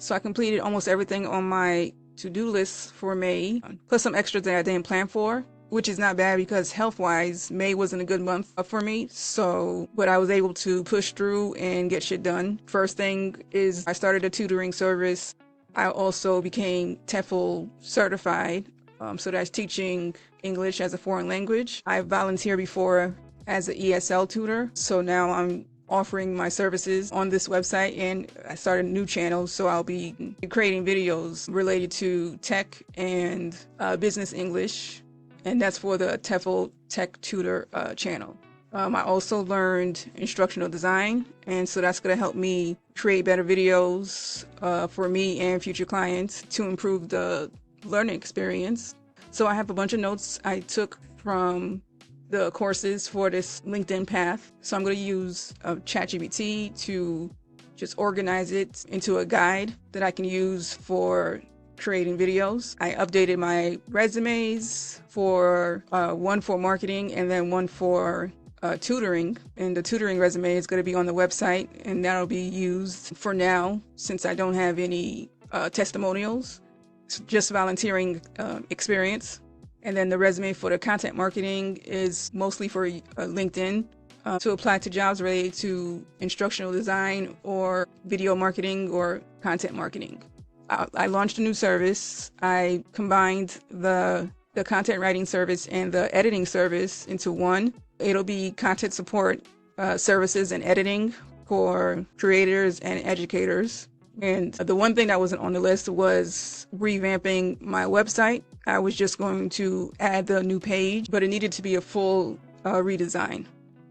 So I completed almost everything on my to-do list for May, plus some extras that I didn't plan for, which is not bad because health-wise, May wasn't a good month for me. But I was able to push through and get shit done. First thing is I started a tutoring service. I also became TEFL certified. So that's teaching English as a foreign language. I volunteered before as an ESL tutor. So now I'm offering my services on this website, and I started a new channel, so I'll be creating videos related to tech and business English, and that's for the TEFL Tech Tutor channel. I also learned instructional design, and so that's going to help me create better videos for me and future clients to improve the learning experience. So I have a bunch of notes I took from the courses for this LinkedIn path. So I'm going to use ChatGPT to just organize it into a guide that I can use for creating videos. I updated my resumes for one for marketing and then one for tutoring. And the tutoring resume is going to be on the website, and that'll be used for now since I don't have any testimonials. It's just volunteering experience. And then the resume for the content marketing is mostly for LinkedIn to apply to jobs related to instructional design or video marketing or content marketing. I launched a new service. I combined the content writing service and the editing service into one. It'll be content support services and editing for creators and educators. And the one thing that wasn't on the list was revamping my website. I was just going to add the new page, but it needed to be a full redesign.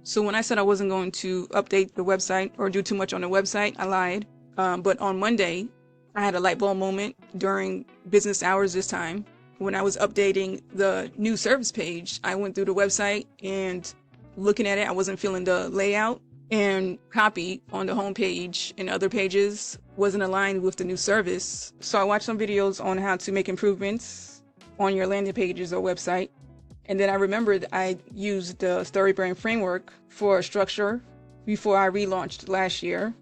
So when I said I wasn't going to update the website or do too much on the website, I lied. But on Monday, I had a light bulb moment during business hours this time. When I was updating the new service page, I went through the website and looking at it, I wasn't feeling the layout, and copy on the home page and other pages wasn't aligned with the new service. So I watched some videos on how to make improvements on your landing pages or website. And then I remembered I used the Storybrand framework for structure before I relaunched last year.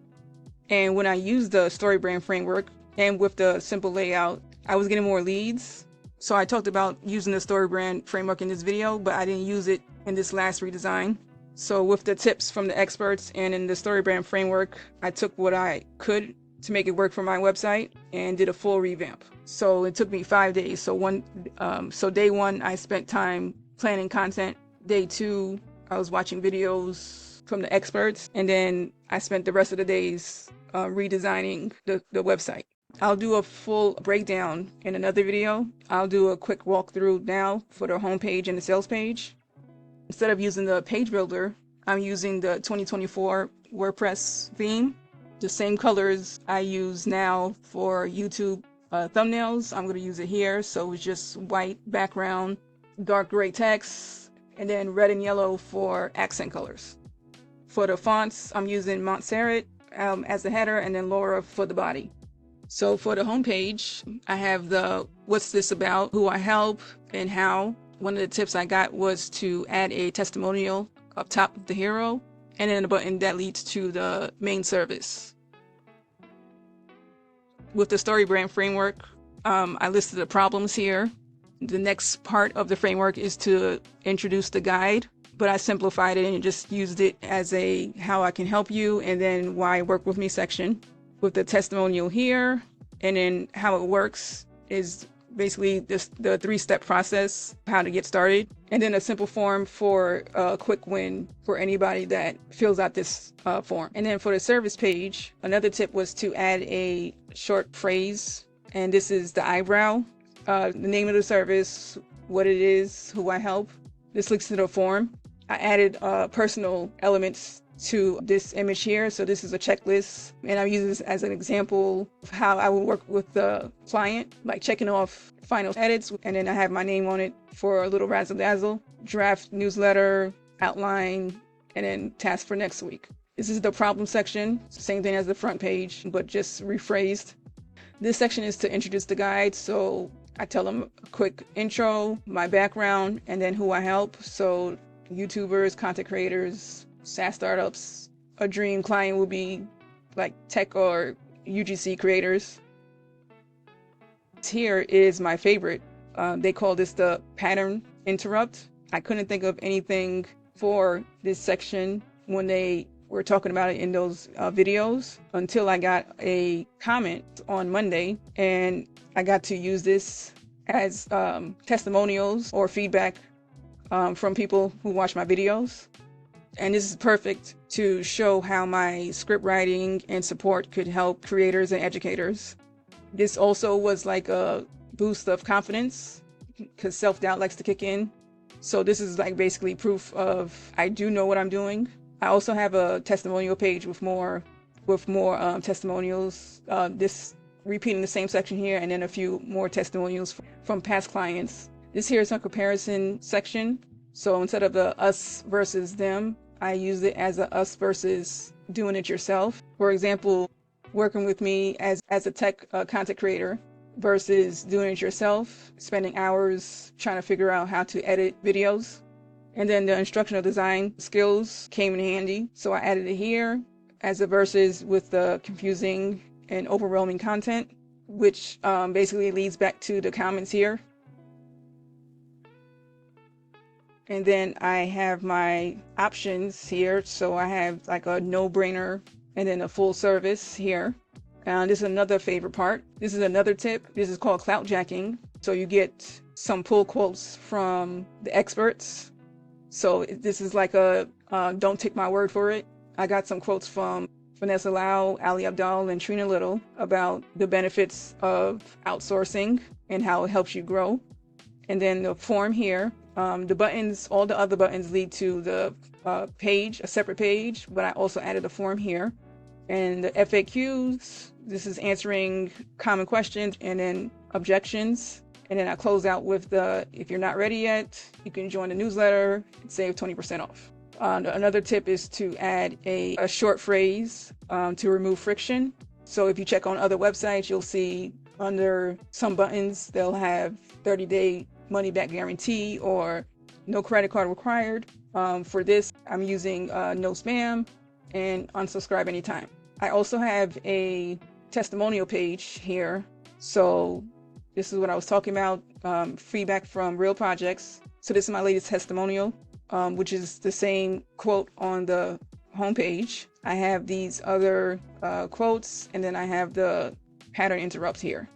And when I used the Storybrand framework and with the simple layout, I was getting more leads. So I talked about using the Storybrand framework in this video, but I didn't use it in this last redesign. So with the tips from the experts and in the Storybrand framework, I took what I could to make it work for my website and did a full revamp. So it took me 5 days. So day one, I spent time planning content. Day two, I was watching videos from the experts. And then I spent the rest of the days redesigning the website. I'll do a full breakdown in another video. I'll do a quick walkthrough now for the homepage and the sales page. Instead of using the page builder, I'm using the 2024 WordPress theme. The same colors I use now for YouTube thumbnails, I'm going to use it here. So it's just white background, dark gray text, and then red and yellow for accent colors. For the fonts, I'm using Montserrat as the header, and then Laura for the body. So for the homepage, I have the what's this about, who I help, and how. One of the tips I got was to add a testimonial up top of the hero, and then a button that leads to the main service. With the Storybrand framework, I listed the problems here. The next part of the framework is to introduce the guide, but I simplified it and just used it as a how I can help you and then why work with me section. With the testimonial here, and then how it works is basically just the 3-step process, how to get started, and then a simple form for a quick win for anybody that fills out this form. And then for the service page, another tip was to add a short phrase, and this is the eyebrow, the name of the service, what it is, who I help. This links to the form. I added personal elements to this image here. So this is a checklist, and I use this as an example of how I would work with the client, like checking off final edits, and then I have my name on it for a little razzle dazzle, draft newsletter, outline, and then task for next week. This is the problem section, same thing as the front page, but just rephrased. This section is to introduce the guide, so I tell them a quick intro, my background, and then who I help. So YouTubers, content creators, SaaS startups. A dream client would be like tech or UGC creators. Here is my favorite. They call this the pattern interrupt. I couldn't think of anything for this section when they were talking about it in those videos until I got a comment on Monday, and I got to use this as testimonials or feedback from people who watch my videos. And this is perfect to show how my script writing and support could help creators and educators. This also was like a boost of confidence because self-doubt likes to kick in. So this is like basically proof of I do know what I'm doing. I also have a testimonial page with more testimonials. This repeating the same section here, and then a few more testimonials from past clients. This here is a comparison section. So instead of the us versus them, I use it as a us versus doing it yourself. For example, working with me as a tech content creator versus doing it yourself, spending hours trying to figure out how to edit videos. And then the instructional design skills came in handy. So I added it here as a versus with the confusing and overwhelming content, which basically leads back to the comments here. And then I have my options here. So I have like a no-brainer and then a full service here. This is another favorite part. This is another tip. This is called clout jacking. So you get some pull quotes from the experts. So this is like a don't take my word for it. I got some quotes from Vanessa Lau, Ali Abdaal, and Trina Little about the benefits of outsourcing and how it helps you grow. And then the form here, the buttons, all the other buttons lead to the page, a separate page, but I also added a form here. And the FAQs, this is answering common questions and then objections. And then I close out with the, if you're not ready yet, you can join the newsletter and save 20% off. Another tip is to add a short phrase to remove friction. So if you check on other websites, you'll see under some buttons, they'll have 30-day money-back guarantee or no credit card required. For this, I'm using no spam and unsubscribe anytime. I also have a testimonial page here. So this is what I was talking about, feedback from real projects. So this is my latest testimonial, which is the same quote on the homepage. I have these other quotes, and then I have the pattern interrupts here.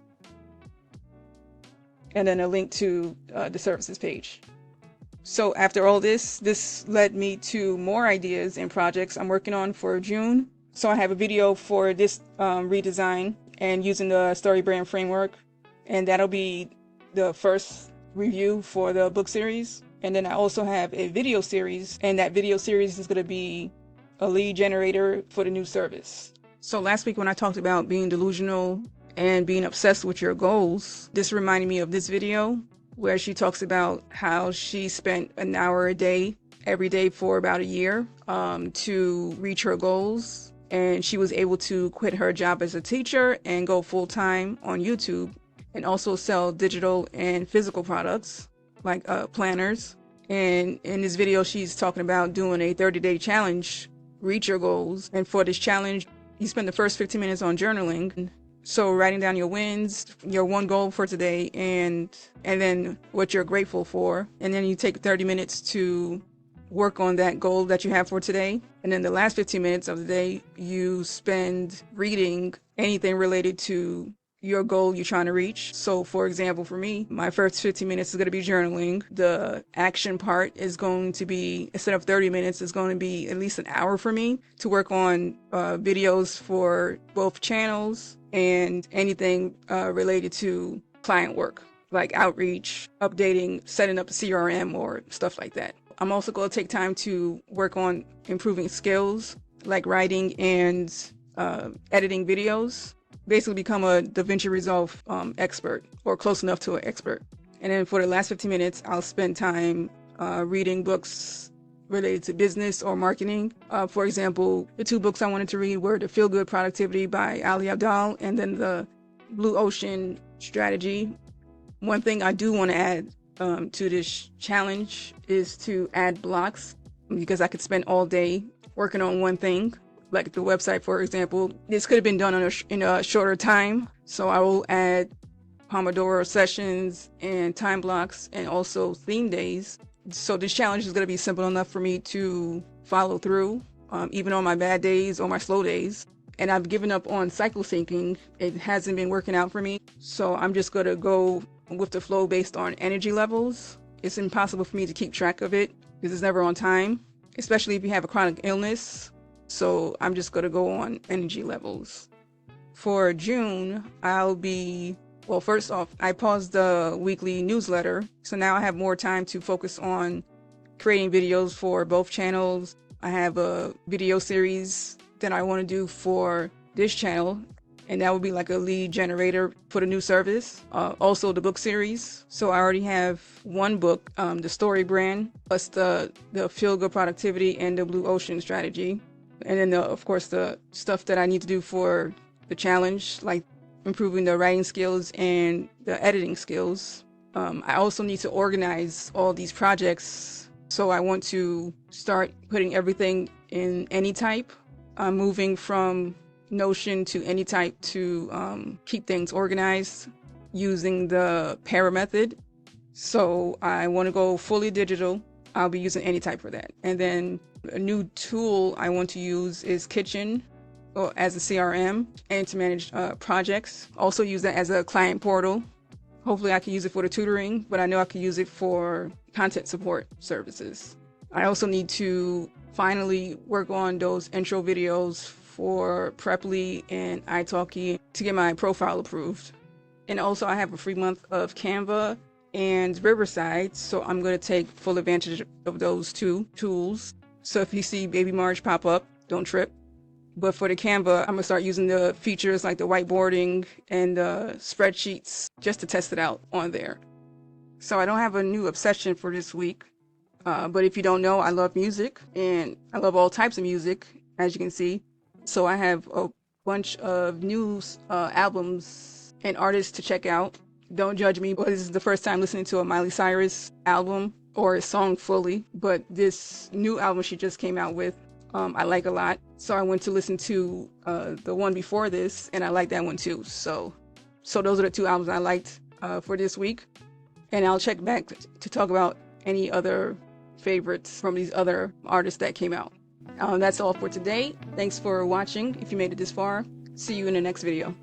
And then a link to the services page. So after all this led me to more ideas and projects I'm working on for June. So I have a video for this redesign and using the Storybrand framework. And that'll be the first review for the book series. And then I also have a video series, and that video series is going to be a lead generator for the new service. So last week when I talked about being delusional and being obsessed with your goals, this reminded me of this video where she talks about how she spent an hour a day every day for about a year to reach her goals. And she was able to quit her job as a teacher and go full-time on YouTube and also sell digital and physical products like planners. And in this video, she's talking about doing a 30-day challenge, reach your goals. And for this challenge, you spend the first 15 minutes on journaling. So writing down your wins, your one goal for today, and then what you're grateful for. And then you take 30 minutes to work on that goal that you have for today. And then the last 15 minutes of the day, you spend reading anything related to your goal you're trying to reach. So for example, for me, my first 15 minutes is going to be journaling. The action part is going to be, instead of 30 minutes, it's going to be at least an hour for me to work on videos for both channels and anything related to client work, like outreach, updating, setting up a CRM or stuff like that. I'm also going to take time to work on improving skills like writing and editing videos. Basically become a DaVinci Resolve expert or close enough to an expert. And then for the last 15 minutes, I'll spend time reading books related to business or marketing. For example, the two books I wanted to read were The Feel Good Productivity by Ali Abdaal and then The Blue Ocean Strategy. One thing I do want to add to this challenge is to add blocks, because I could spend all day working on one thing. Like the website, for example, this could have been done in a shorter time. So I will add Pomodoro sessions and time blocks, and also theme days. So this challenge is going to be simple enough for me to follow through, even on my bad days or my slow days. And I've given up on cycle syncing. It hasn't been working out for me. So I'm just going to go with the flow based on energy levels. It's impossible for me to keep track of it because it's never on time, especially if you have a chronic illness. So I'm just going to go on energy levels. For June, well, first off, I paused the weekly newsletter. So now I have more time to focus on creating videos for both channels. I have a video series that I want to do for this channel, and that would be like a lead generator for the new service. Also the book series. So I already have one book, the Storybrand, plus the Feel Good Productivity and the Blue Ocean Strategy. And then of course the stuff that I need to do for the challenge, like improving the writing skills and the editing skills. I also need to organize all these projects. So I want to start putting everything in AnyType. I'm moving from Notion to AnyType to keep things organized using the para method. So I want to go fully digital. I'll be using AnyType for that. And then a new tool I want to use is Kitchen, or as a CRM, and to manage projects. Also use that as a client portal. Hopefully I can use it for the tutoring, but I know I can use it for content support services. I also need to finally work on those intro videos for Preply and italki to get my profile approved. And also I have a free month of Canva and Riverside, so I'm going to take full advantage of those two tools. So if you see Baby Marge pop up, don't trip. But for the Canva, I'm going to start using the features like the whiteboarding and the spreadsheets just to test it out on there. So I don't have a new obsession for this week. But if you don't know, I love music, and I love all types of music, as you can see. So I have a bunch of new albums and artists to check out. Don't judge me, but this is the first time listening to a Miley Cyrus album or a song fully. But this new album she just came out with, I like a lot. So I went to listen to the one before this, and I like that one too. So those are the two albums I liked for this week. And I'll check back to talk about any other favorites from these other artists that came out. That's all for today. Thanks for watching. If you made it this far, see you in the next video.